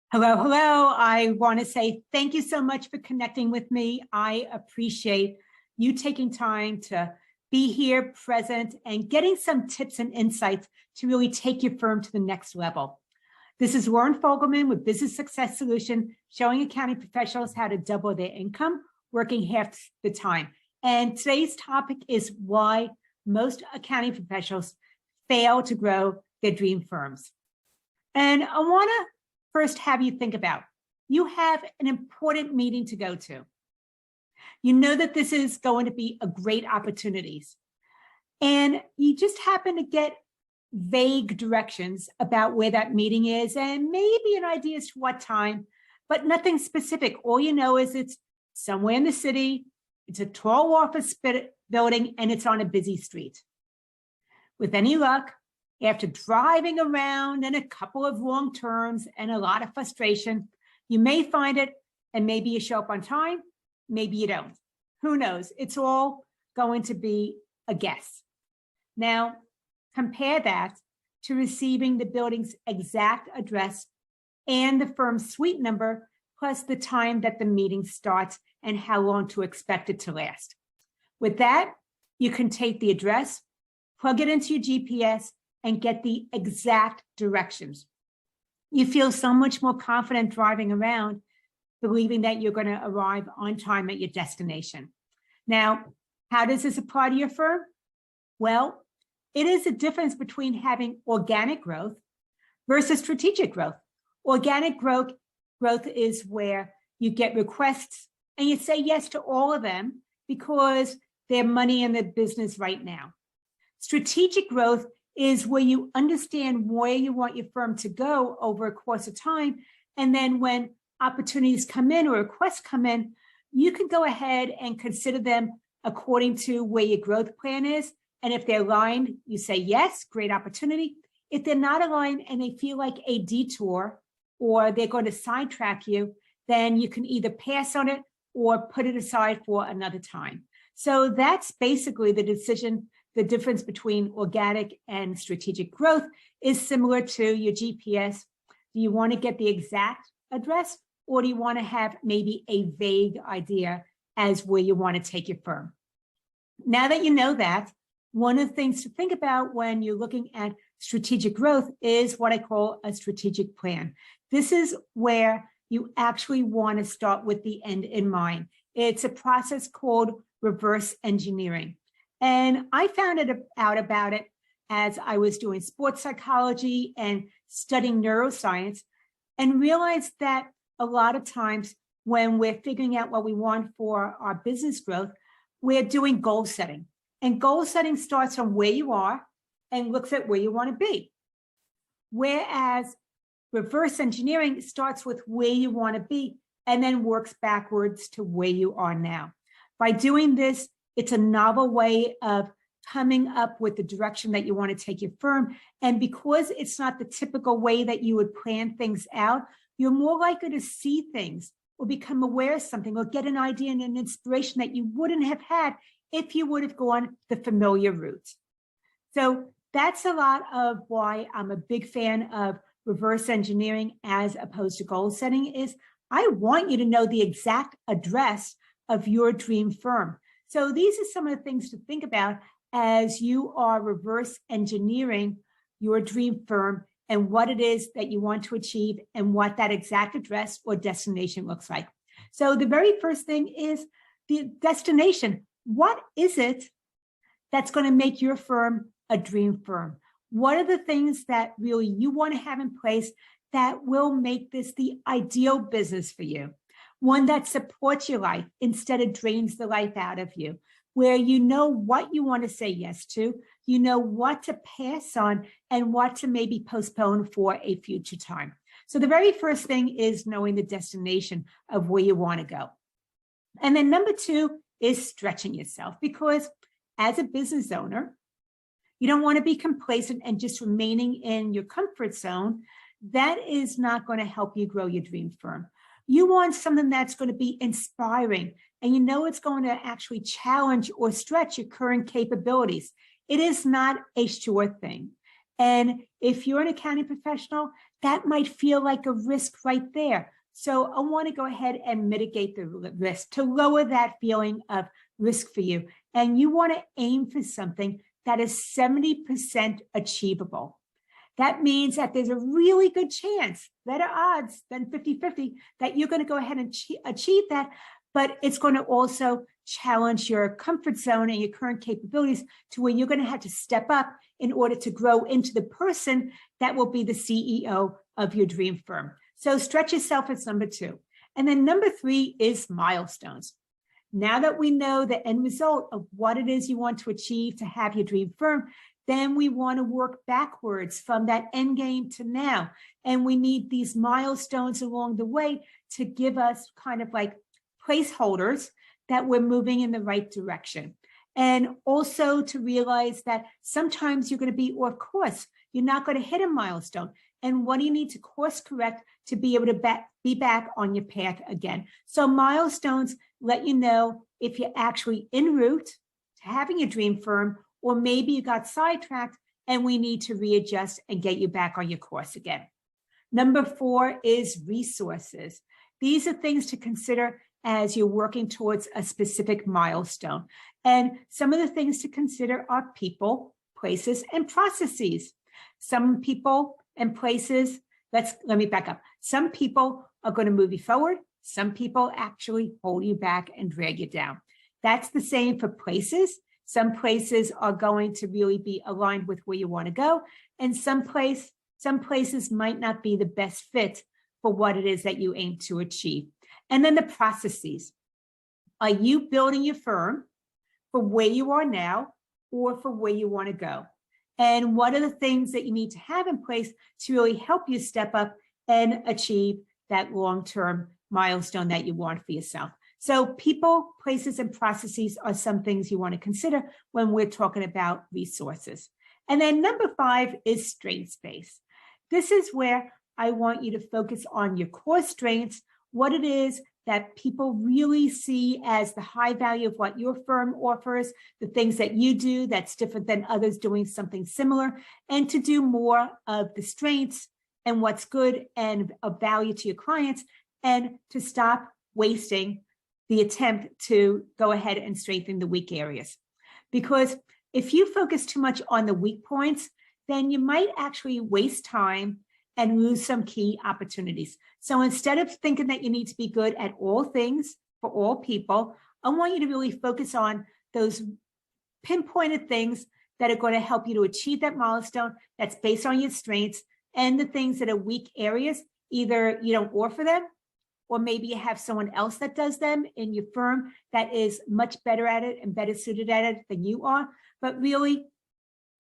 Hello, hello. I want to say thank you so much for connecting with me. I appreciate you taking time to be here, present, and getting some tips and insights to really take your firm to the next level. This is Loren Fogelman with Business Success Solution, showing accounting professionals how to double their income, working half the time. And today's topic is why most accounting professionals fail to grow their dream firms. And I want to first have you think about, you have an important meeting to go to. You know that this is going to be a great opportunity. And you just happen to get vague directions about where that meeting is and maybe an idea as to what time, but nothing specific. All you know is it's somewhere in the city, it's a tall office building, and it's on a busy street. With any luck, after driving around and a couple of wrong turns and a lot of frustration, you may find it, and maybe you show up on time, maybe you don't. Who knows? It's all going to be a guess. Now, compare that to receiving the building's exact address and the firm's suite number, plus the time that the meeting starts and how long to expect it to last. With that, you can take the address, plug it into your GPS, and get the exact directions. You feel so much more confident driving around, believing that you're going to arrive on time at your destination. Now, how does this apply to your firm? Well, it is a difference between having organic growth versus strategic growth. Organic growth is where you get requests and you say yes to all of them because they're money in the business right now. Strategic growth is where you understand where you want your firm to go over a course of time. And then when opportunities come in or requests come in, you can go ahead and consider them according to where your growth plan is. And if they're aligned, you say, yes, great opportunity. If they're not aligned and they feel like a detour or they're going to sidetrack you, then you can either pass on it or put it aside for another time. So that's basically the decision. The difference between organic and strategic growth is similar to your GPS. Do you want to get the exact address, or do you want to have maybe a vague idea as where you want to take your firm? Now that you know that, one of the things to think about when you're looking at strategic growth is what I call a strategic plan. This is where you actually want to start with the end in mind. It's a process called reverse engineering. And I found out about it as I was doing sports psychology and studying neuroscience, and realized that a lot of times when we're figuring out what we want for our business growth, we're doing goal setting. And goal setting starts from where you are and looks at where you want to be. Whereas reverse engineering starts with where you want to be and then works backwards to where you are now. By doing this, it's a novel way of coming up with the direction that you want to take your firm. And because it's not the typical way that you would plan things out, you're more likely to see things or become aware of something or get an idea and an inspiration that you wouldn't have had if you would have gone the familiar route. So that's a lot of why I'm a big fan of reverse engineering as opposed to goal setting. Is I want you to know the exact address of your dream firm. So these are some of the things to think about as you are reverse engineering your dream firm and what it is that you want to achieve and what that exact address or destination looks like. So the very first thing is the destination. What is it that's going to make your firm a dream firm? What are the things that really you want to have in place that will make this the ideal business for you? One that supports your life instead of drains the life out of you, where you know what you want to say yes to, you know what to pass on, and what to maybe postpone for a future time. So the very first thing is knowing the destination of where you want to go. And then number two is stretching yourself, because as a business owner, you don't want to be complacent and just remaining in your comfort zone. That is not going to help you grow your dream firm. You want something that's going to be inspiring, and you know it's going to actually challenge or stretch your current capabilities. It is not a sure thing. And if you're an accounting professional, that might feel like a risk right there. So I want to go ahead and mitigate the risk to lower that feeling of risk for you. And you want to aim for something that is 70% achievable. That means that there's a really good chance, better odds than 50-50, that you're going to go ahead and achieve that, but it's going to also challenge your comfort zone and your current capabilities to where you're going to have to step up in order to grow into the person that will be the CEO of your dream firm. So stretch yourself as number 2. And then number 3 is milestones. Now that we know the end result of what it is you want to achieve to have your dream firm, then we want to work backwards from that end game to now. And we need these milestones along the way to give us kind of like placeholders that we're moving in the right direction. And also to realize that sometimes you're going to be off course. You're not going to hit a milestone. And what do you need to course correct to be able to be back on your path again? So milestones let you know if you're actually en route to having a dream firm, or maybe you got sidetracked and we need to readjust and get you back on your course again. Number 4 is resources. These are things to consider as you're working towards a specific milestone. And some of the things to consider are people, places, and processes. Some people and places, let me back up. Some people are going to move you forward. Some people actually hold you back and drag you down. That's the same for places. Some places are going to really be aligned with where you want to go. And some places might not be the best fit for what it is that you aim to achieve. And then the processes. Are you building your firm for where you are now or for where you want to go? And what are the things that you need to have in place to really help you step up and achieve that long-term milestone that you want for yourself? So people, places, and processes are some things you want to consider when we're talking about resources. And then number 5 is strengths-based. This is where I want you to focus on your core strengths, what it is that people really see as the high value of what your firm offers, the things that you do that's different than others doing something similar, and to do more of the strengths and what's good and of value to your clients, and to stop wasting the attempt to go ahead and strengthen the weak areas. Because if you focus too much on the weak points, then you might actually waste time and lose some key opportunities. So instead of thinking that you need to be good at all things for all people, I want you to really focus on those pinpointed things that are going to help you to achieve that milestone that's based on your strengths, and the things that are weak areas, either you don't offer them, or maybe you have someone else that does them in your firm that is much better at it and better suited at it than you are. But really,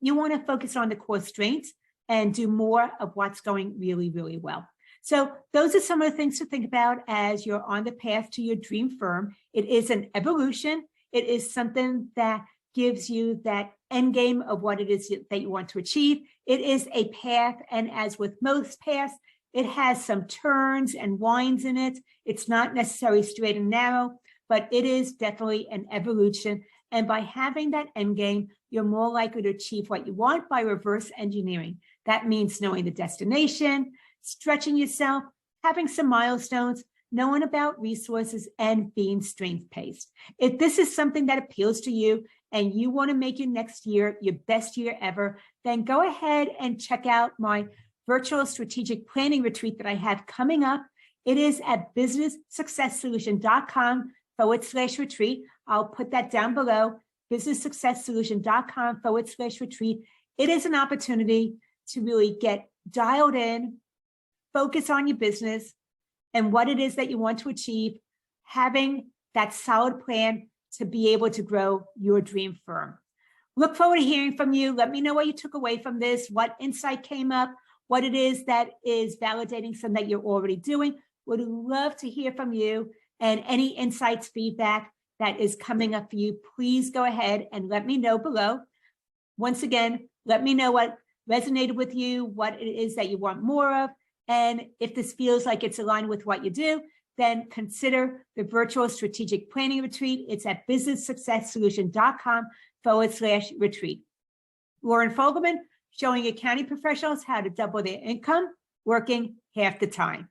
you want to focus on the core strengths and do more of what's going really, really well. So those are some of the things to think about as you're on the path to your dream firm. It is an evolution. It is something that gives you that end game of what it is that you want to achieve. It is a path, and as with most paths, it has some turns and winds in it. It's not necessarily straight and narrow, but it is definitely an evolution. And by having that end game, you're more likely to achieve what you want by reverse engineering. That means knowing the destination, stretching yourself, having some milestones, knowing about resources, and being strength-based. If this is something that appeals to you and you want to make your next year your best year ever, then go ahead and check out my virtual strategic planning retreat that I have coming up. It is at businesssuccesssolution.com/retreat. I'll put that down below, businesssuccesssolution.com/retreat. It is an opportunity to really get dialed in, focus on your business and what it is that you want to achieve, having that solid plan to be able to grow your dream firm. Look forward to hearing from you. Let me know what you took away from this, what insight came up, what it is that is validating something that you're already doing. Would love to hear from you, and any insights, feedback that is coming up for you, please go ahead and let me know below. Once again, let me know what resonated with you, what it is that you want more of. And if this feels like it's aligned with what you do, then consider the virtual strategic planning retreat. It's at businesssuccesssolution.com/retreat. Loren Fogelman, showing accounting professionals how to double their income working half the time.